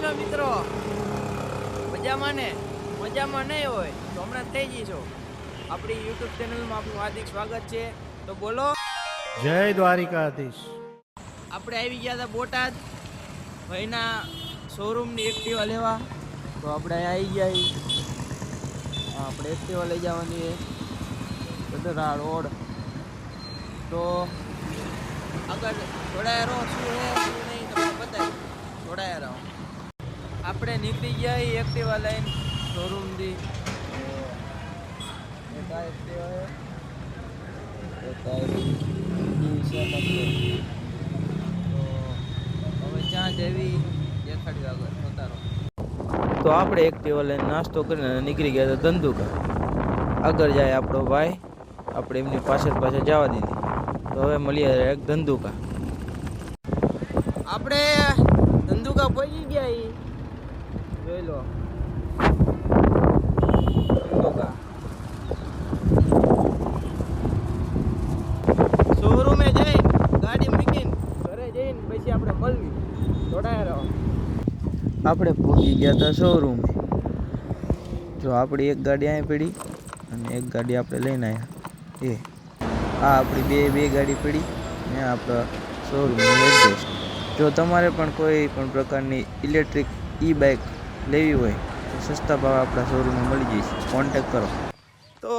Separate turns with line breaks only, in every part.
કેમ છો મિત્રો? મજામાં ને? મજામાં નહીં હોય તો હમણાં થઈ જઈશો. આપણી YouTube ચેનલમાં આપનું હાર્દિક સ્વાગત છે. તો બોલો.
જય દ્વારિકાધીશ.
આપણે આવી ગયા હતા બોટાદ ભાઈના શોરૂમની એક્ટિવા લેવા. તો આપણે અહીંયા આવી ગયા. આપણે એક્ટિવા લઈ જવાની છે ગઢડા રોડ. તો આગળ જોડાયા રહો, શું છે શું નહીં તમને બતાવી. જોડાયા રહો. આપણે નીકળી ગયા એક્ટિવા લઈને શોરૂમથી. એક આ એક્ટિવા છે, એક તો હવે ત્યાં જેવી દેખાડ્યું આગળ જોતા રહો. તો આપણે એક્ટિવા લઈને નાસ્તો કરીને નીકળી ગયા હતા ધંધુકા. આગળ જાય આપણો ભાઈ, આપણે એમની પાછળ જવા દીધી. તો હવે મળીએ એક ધંધુકા. આપણે ધંધુકા પહોંચી ગયા. જોઈ લો ધંધુકા શોરૂમે જઈને ગાડી મૂકીને ઘરે જઈને પછી આપણે મળવી. જોડાયા રહો. આપણે પહોંચી ગયા હતા શોરૂમે. જો આપણી એક ગાડી અહીં પડી અને એક ગાડી આપણે લઈને આવ્યા. આ આપણી બે ગાડી પડી ને આપણા શોરૂમનું એડ્રેસ. જો તમારે પણ કોઈ પણ પ્રકારની ઇલેક્ટ્રિક બાઇક લેવી હોય તો સસ્તા ભાવ આપણા શોરૂમમાં મળી જશે. કોન્ટેક કરો. તો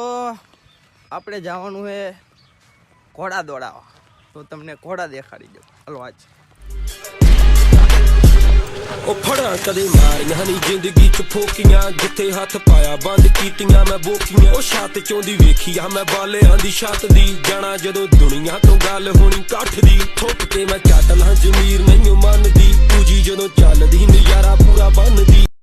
આપણે જવાનું છે ઘોડા દોડાવવા. તો તમને ઘોડા દેખાડી દો. હલો આજ
ਉਹ ਫੜਾਂ ਕਦੇ ਮਾਰੀਆਂ ਨਹੀਂ ਜ਼ਿੰਦਗੀ ਚ ਫੋਕੀਆਂ ਜਿੱਥੇ ਹੱਥ ਪਾਇਆ ਬੰਦ ਕੀਤੀਆਂ ਮੈਂ ਬੋਕੀਆਂ ਉਹ ਛੱਤ ਚੋਂ ਦੀ ਵੇਖੀਆਂ ਮੈਂ ਬਾਲਿਆਂ ਦੀ ਛੱਤ ਦੀ ਜਾਣਾ ਜਦੋਂ ਦੁਨੀਆ ਤੋਂ ਗੱਲ ਹੋਣੀ ਕੱਠ ਦੀ ਠੋਕ ਕੇ ਮੈਂ ਚੱਟ ਲਾਂ ਜ਼ਮੀਰ ਨਹੀਂ ਮੰਨਦੀ ਪੂਜੀ ਜਦੋਂ ਚੱਲਦੀ ਨਜ਼ਾਰਾ ਪੂਰਾ